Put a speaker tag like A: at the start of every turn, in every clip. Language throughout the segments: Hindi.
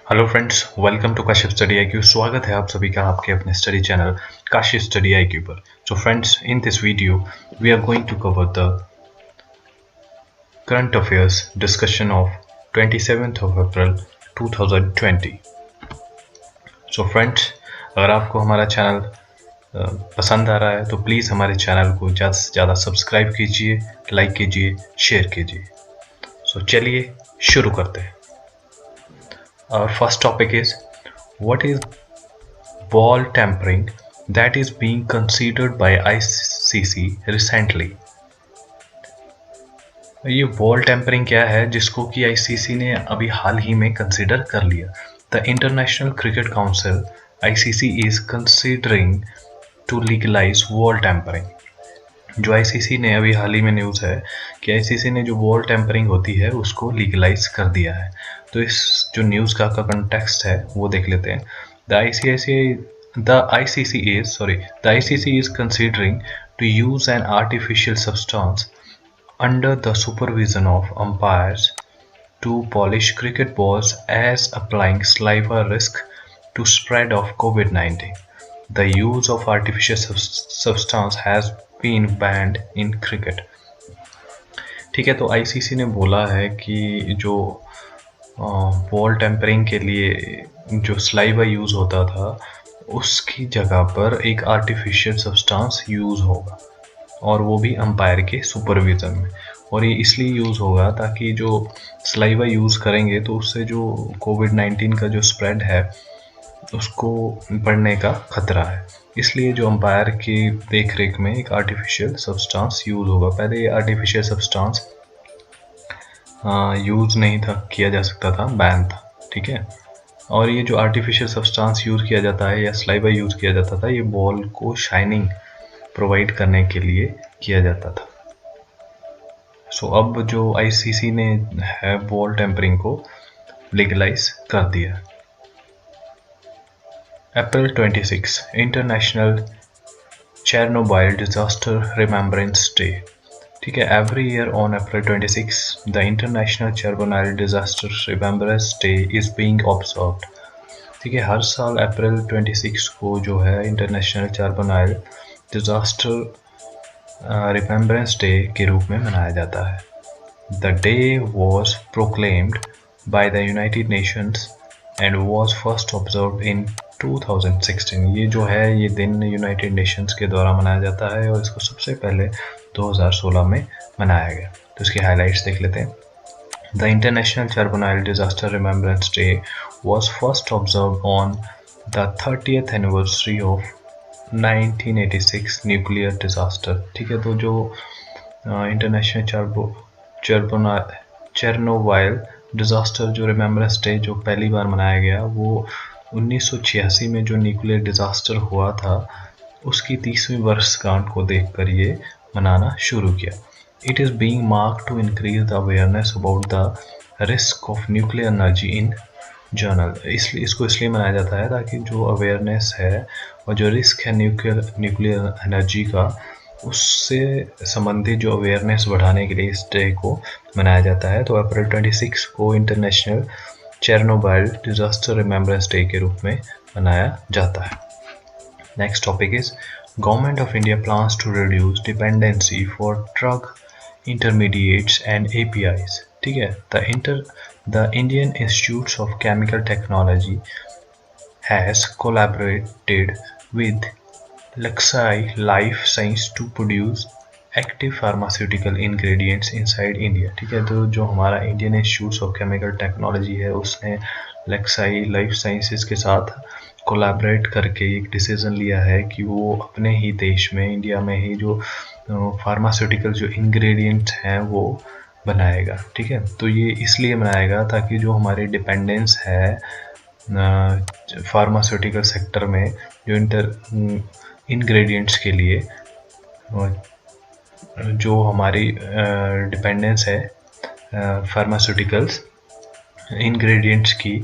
A: Hello friends, welcome to Kashif study IQ. स्वागत है आप सभी का आपके अपने study channel Kashif study IQ पर। So friends, in this video we are going to cover the current affairs discussion of 27th of April 2020। So friends, अगर आपको हमारा चैनल पसंद आ रहा है तो प्लीज़ हमारे चैनल को ज़्यादा से ज़्यादा सब्सक्राइब कीजिए, लाइक कीजिए, शेयर कीजिए। सो चलिए शुरू करते हैं। Our first topic is, what is ball tampering that is being considered by ICC recently? ये बॉल टेम्परिंग क्या है जिसको कि आईसीसी ने अभी हाल ही में कंसिडर कर लिया। The International Cricket Council ICC is considering to legalise ball tampering. जो आईसीसी ने अभी हाल ही में न्यूज़ है कि आईसीसी ने जो बॉल टेम्परिंग होती है उसको लीगलाइज कर दिया है। तो इस जो न्यूज़ का कंटेक्स्ट है वो देख लेते हैं। The ICC is considering to use an artificial substance under the supervision of umpires to polish cricket balls as applying saliva risk to spread of COVID-19. The use of artificial substance has been banned in cricket. ठीक है, तो आईसीसी ने बोला है कि जो बॉल टेम्परिंग के लिए जो सलाइवा यूज़ होता था उसकी जगह पर एक आर्टिफिशियल सब्सटेंस यूज़ होगा, और वो भी अंपायर के सुपरविज़न में। और ये इसलिए यूज़ होगा ताकि जो सलाइवा यूज़ करेंगे तो उससे जो कोविड-19 का जो स्प्रेड है उसको बढ़ने का खतरा है। इसलिए जो अंपायर की देख रेख में एक आर्टिफिशियल सब्सटेंस यूज़ होगा। पहले ये आर्टिफिशियल सब्सटेंस यूज़ नहीं था, किया जा सकता था, बैन था। ठीक है, और ये जो आर्टिफिशियल सब्सटेंस यूज़ किया जाता है या सलाइवा यूज़ किया जाता था, ये बॉल को शाइनिंग प्रोवाइड करने के लिए किया जाता था। सो अब जो आईसीसी ने है बॉल टेम्परिंग को लीगलाइज कर दिया। April 26, International Chernobyl Disaster Remembrance Day। ठीक है, every year on April 26 the international Chernobyl disaster remembrance day is being observed. ठीक है, हर साल अप्रैल 26 को जो है international Chernobyl disaster remembrance day के रूप में मनाया जाता है। The day was proclaimed by the United Nations and was first observed in 2016। ये जो है ये दिन यूनाइटेड नेशंस के द्वारा मनाया जाता है और इसको सबसे पहले 2016 में मनाया गया। तो इसके हाइलाइट्स देख लेते हैं। The international Chernobyl disaster remembrance day was first observed on the 30th anniversary of 1986 nuclear disaster. ठीक है, तो जो इंटरनेशनल चेरनोबिल डिजास्टर जो रिमेम्बरेंस डे जो पहली बार मनाया गया वो 1986 में जो न्यूक्लियर डिजास्टर हुआ था उसकी 30वीं वर्षगांठ को देखकर ये मनाना शुरू किया। It is being mark to increase the awareness about the risk of nuclear energy in general. इसलिए मनाया जाता है ताकि जो अवेयरनेस है और जो रिस्क है न्यूक्लियर एनर्जी का उससे संबंधित जो अवेयरनेस बढ़ाने के लिए इस डे को मनाया जाता है। तो अप्रैल 26 को international Chernobyl disaster remembrance day के रूप में मनाया जाता है। Next topic is, government of India plans to reduce dependency for drug intermediates and APIs। ठीक है, the Indian Institute of Chemical Technology has collaborated with Laxmi Life Science to produce active pharmaceutical ingredients inside India। ठीक है, तो जो हमारा Indian institute of chemical technology है उसने लक्साई लाइफ साइंसेज के साथ कोलैबोरेट करके एक डिसीजन लिया है कि वो अपने ही देश में, इंडिया में ही जो फार्मास्यूटिकल जो इंग्रेडिएंट्स हैं वो बनाएगा। ठीक है, तो ये इसलिए बनाएगा ताकि जो हमारी डिपेंडेंस है फार्मास्यूटिकल सेक्टर में जो इंग्रेडिएंट्स के लिए, जो हमारी डिपेंडेंस है फार्मास्यूटिकल्स इंग्रेडिएंट्स की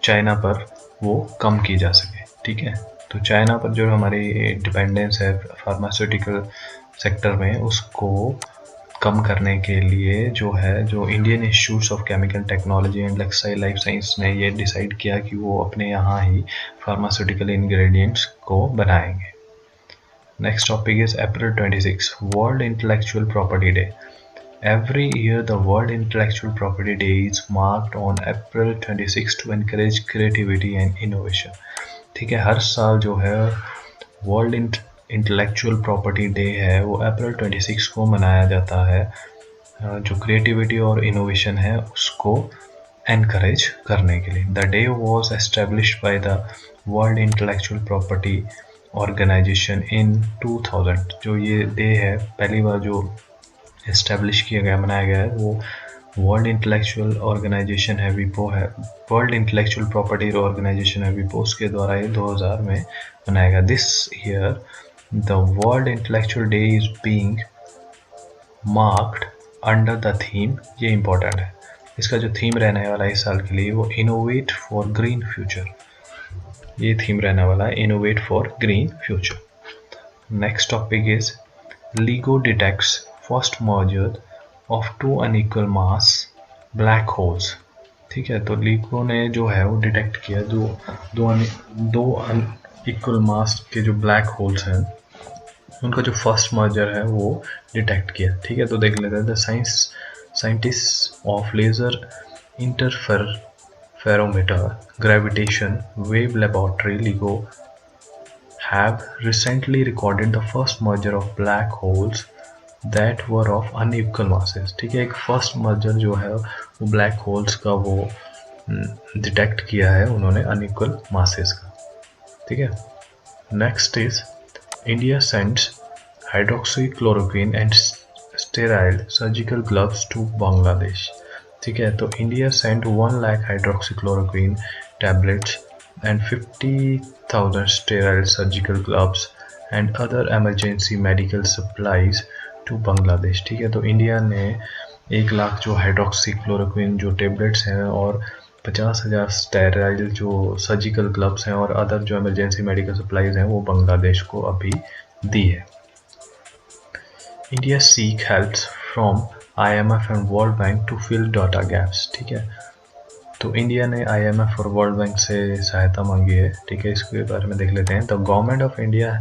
A: चाइना पर वो कम की जा सके। ठीक है, तो चाइना पर जो हमारी डिपेंडेंस है फार्मास्यूटिकल सेक्टर में उसको कम करने के लिए जो Indian institute of chemical technology and life science ने ये डिसाइड किया कि वो अपने यहाँ ही फार्मास्यूटिकल इंग्रेडिएंट्स को बनाएंगे। Next topic is April 26 world intellectual property day. Every year, the World Intellectual Property Day is marked on April 26 to encourage creativity and innovation. ठीक है, हर साल जो है वर्ल्ड इंटेलेक्चुअल प्रॉपर्टी डे है वो अप्रैल 26 को मनाया जाता है, जो क्रिएटिविटी और इनोवेशन है उसको एनकरेज करने के लिए। The day was established by the world intellectual property organisation in 2000। जो ये डे है पहली बार जो एस्टेब्लिश किया गया, मनाया गया है, वो वर्ल्ड इंटेलेक्चुअल ऑर्गेनाइजेशन है विपो है, वर्ल्ड इंटेलेक्चुअल प्रॉपर्टी ऑर्गेनाइजेशन है विपो, उसके द्वारा ये 2000 में मनाया गया। This year the world intellectual day is being marked under the theme, ये इंपॉर्टेंट है, इसका जो थीम रहने वाला है इस साल के लिए वो इनोवेट फॉर ग्रीन फ्यूचर, ये थीम रहने वाला है, innovate for green future. Next topic is LIGO detects first merger of two unequal mass black holes। ठीक है, तो LIGO ने जो है वो डिटेक्ट किया दो अनइक्वल मास के जो ब्लैक होल्स हैं उनका जो फर्स्ट मर्जर है वो डिटेक्ट किया। ठीक है, तो देख लेते हैं। The scientist of laser interferometer gravitation wave laboratory LIGO have recently recorded the first merger of black holes that were of unequal masses। ठीक है, एक फर्स्ट मर्जर जो है वो ब्लैक होल्स का वो डिटेक्ट किया है उन्होंने अनइक्वल मासेस का। ठीक है, next is India sends hydroxychloroquine and sterile surgical gloves to Bangladesh. ठीक है, तो India send 1 lakh hydroxychloroquine tablets and 50,000 sterile surgical gloves and other emergency medical supplies to Bangladesh। ठीक है, तो इंडिया ने 1 लाख जो हाइड्रोक्सीक्लोरोक्विन जो टेबलेट्स हैं और 50,000 स्टेराइल जो सर्जिकल ग्लव्स हैं और अदर जो इमरजेंसी मेडिकल सप्लाईज हैं वो बांग्लादेश को अभी दी है। India seek help from IMF and world bank to fill data gaps. ठीक है, तो इंडिया ने IMF और वर्ल्ड बैंक से सहायता मांगी है। ठीक है, इसके बारे में देख लेते हैं। The government of India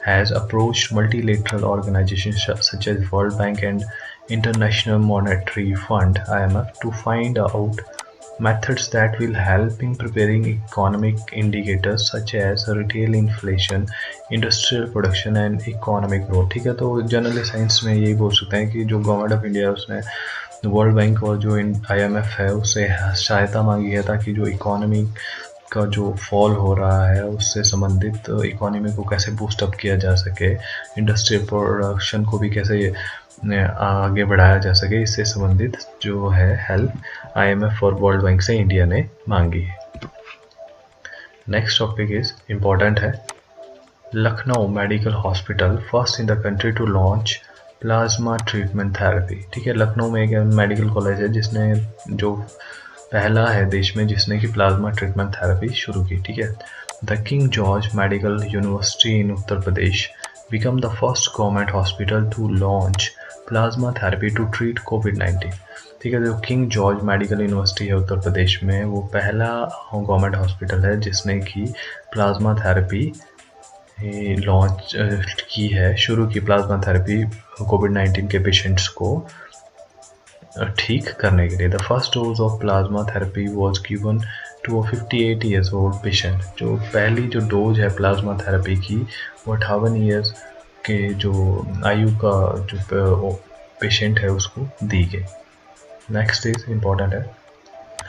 A: has approached multilateral organisation such as world bank and international monetary fund IMF to find out methods that will help in preparing economic indicators such as retail inflation, industrial production and economic growth। ठीक है, तो जनरली साइंस में यही बोल सकते हैं कि जो गवर्नमेंट ऑफ इंडिया है उसने वर्ल्ड बैंक और जो IMF है उससे सहायता मांगी है ताकि जो इकोनॉमी का जो फॉल हो रहा है उससे संबंधित इकोनॉमी को कैसे बूस्टअप किया जा सके, इंडस्ट्रियल प्रोडक्शन को भी कैसे आगे बढ़ाया जा सके, इससे संबंधित जो है हेल्प IMF और वर्ल्ड बैंक से इंडिया ने मांगी है। नेक्स्ट टॉपिक इज इम्पोर्टेंट है। Lucknow medical hospital first in the country to launch plasma treatment therapy. ठीक है, लखनऊ में एक मेडिकल कॉलेज है जिसने जो पहला है देश में जिसने कि प्लाज्मा ट्रीटमेंट थेरेपी शुरू की। ठीक है, the king George medical university in Uttar Pradesh become the first government hospital to launch plasma therapy to treat COVID-19। ठीक है, जो किंग जॉर्ज मेडिकल यूनिवर्सिटी है उत्तर प्रदेश में वो पहला गवर्नमेंट हॉस्पिटल है जिसने की प्लाज्मा थेरेपी लॉन्च की है, शुरू की प्लाज्मा थेरेपी COVID-19 के पेशेंट्स को ठीक करने के लिए। The first dose of plasma therapy was given to 58 years old patient. जो पहली जो डोज है प्लाज्मा थेरेपी की वो 58 ईयर्स के जो आयु का जो पेशेंट है उसको दी गई। नेक्स्ट इज इम्पॉर्टेंट है।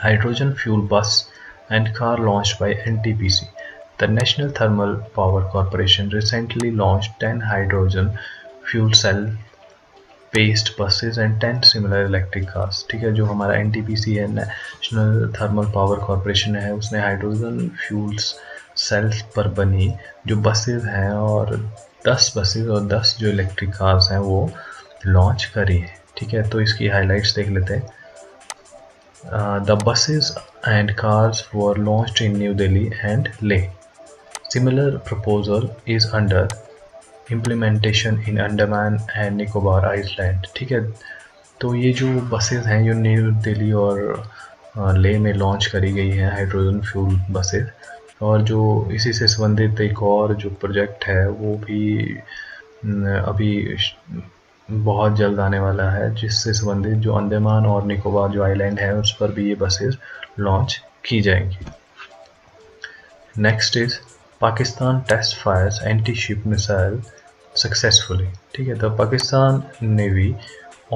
A: Hydrogen fuel bus and car launch by NTPC। The national thermal power corporation recently launch 10 hydrogen fuel cell based buses and 10 similar electric cars. ठीक है, जो हमारा NTPC है, नेशनल थर्मल पावर कॉरपोरेशन है, उसने हाइड्रोजन फ्यूल्स सेल्स पर बनी जो बसेज हैं और 10 बसेज और 10 जो इलेक्ट्रिक कार्स हैं वो लॉन्च करी है। ठीक है, तो इसकी हाइलाइट्स देख लेते हैं। The buses and cars were launched in new Delhi and Leh. Similar proposal is under implementation in Andaman and Nicobar island. ठीक है, तो ये जो बसेस हैं जो न्यू दिल्ली और लेह में लॉन्च करी गई हैं हाइड्रोजन फ्यूल बसेस, और जो इसी से संबंधित एक और जो प्रोजेक्ट है वो भी अभी बहुत जल्द आने वाला है, जिससे संबंधित जो अंडमान और निकोबार जो आइलैंड है उस पर भी ये बसेस लॉन्च की जाएंगी। Next is Pakistan test fires anti ship missile successfully. ठीक है, तो Pakistan navy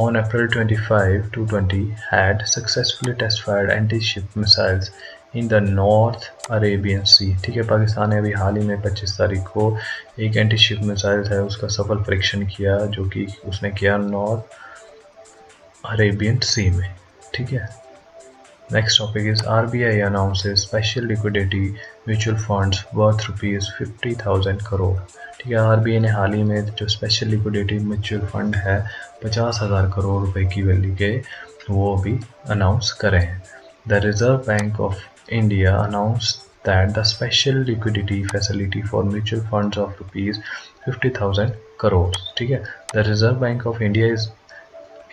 A: on April 25 to 20 had successfully test fired anti-ship missiles in the North Arabian Sea। ठीक है, पाकिस्तान ने अभी हाल ही में 25 तारीख को एक एंटी शिप मिसाइल है उसका सफल परीक्षण किया, जो कि उसने किया नॉर्थ अरेबियन सी में। ठीक है, next topic is RBI announces special liquidity mutual funds worth ₹50,000 crore. ठीक है, RBI ने हाल ही में जो स्पेशल लिक्विडिटी म्यूचुअल फंड है 50,000 करोड़ रुपए की वैल्यू के, वो भी अनाउंस करे हैं। The reserve bank of India announce that the special liquidity facility for mutual funds of ₹50,000 crore. ठीक है, the reserve bank of India is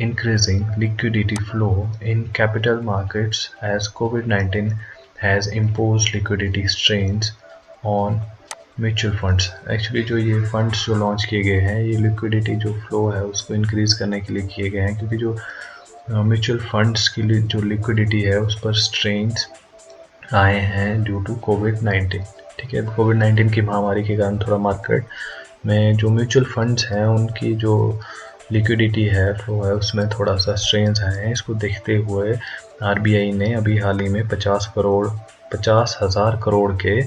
A: increasing liquidity flow in capital markets as COVID-19 has imposed liquidity strains on mutual funds. Actually जो ये फंड्स जो लॉन्च किए गए हैं ये लिक्विडिटी जो फ्लो है उसको इंक्रीज करने के लिए किए गए हैं, क्योंकि जो म्यूचुअल फंड्स की जो लिक्विडिटी है उस पर स्ट्रेन्स आए हैं ड्यू टू कोविड-19। ठीक है, कोविड-19 की महामारी के कारण थोड़ा मार्केट में जो म्यूचुअल फंड्स हैं उनकी जो लिक्विडिटी है फ्लो है उसमें थोड़ा सा स्ट्रेन्स आए हैं। इसको देखते हुए RBI ने अभी हाल ही में 50,000 करोड़ के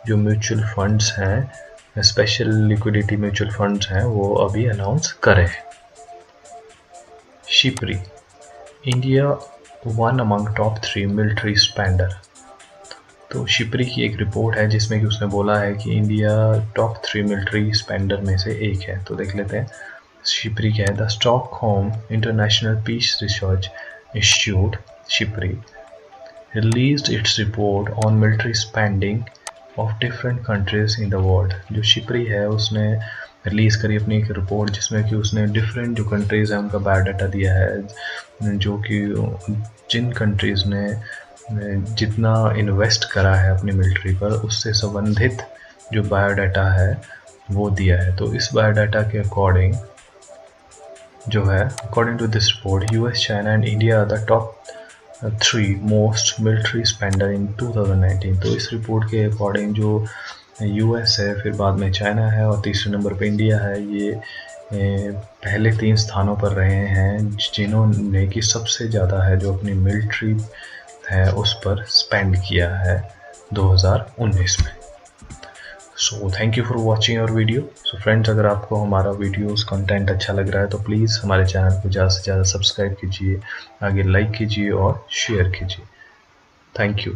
A: जो म्यूचुअल फंड्स हैं स्पेशल लिक्विडिटी म्यूचुअल फंड्स हैं वो अभी अनाउंस करे। SIPRI India one among top 3 military spender. तो शिपरी की एक रिपोर्ट है जिसमें कि उसने बोला है कि इंडिया टॉप 3 मिलिट्री स्पेंडर में से एक है। तो देख लेते हैं शिपरी क्या है। The Stockholm International Peace Research Institute SIPRI released its report on military spending of different countries in the world. जो शिपरी है उसने रिलीज़ करी अपनी एक रिपोर्ट जिसमें कि उसने डिफरेंट जो कंट्रीज़ हैं उनका बायोडाटा दिया है, जो कि जिन कंट्रीज़ ने जितना इन्वेस्ट करा है अपनी मिलिट्री पर उससे संबंधित जो बायोडाटा है वो दिया है। तो इस बायोडाटा के अकॉर्डिंग जो है, according to this report US, China and India are the top 3 most military spender in 2019। तो इस रिपोर्ट के अकॉर्डिंग जो US है, फिर बाद में चाइना है और तीसरे नंबर पे इंडिया है, ये पहले 3 स्थानों पर रहे हैं जिन्होंने कि सबसे ज़्यादा है जो अपनी मिलिट्री है उस पर स्पेंड किया है 2019 में। So thank you for watching our video. So friends, अगर आपको हमारा वीडियोस कंटेंट अच्छा लग रहा है तो प्लीज़ हमारे चैनल को ज़्यादा से ज़्यादा सब्सक्राइब कीजिए, आगे लाइक कीजिए और शेयर कीजिए। Thank you.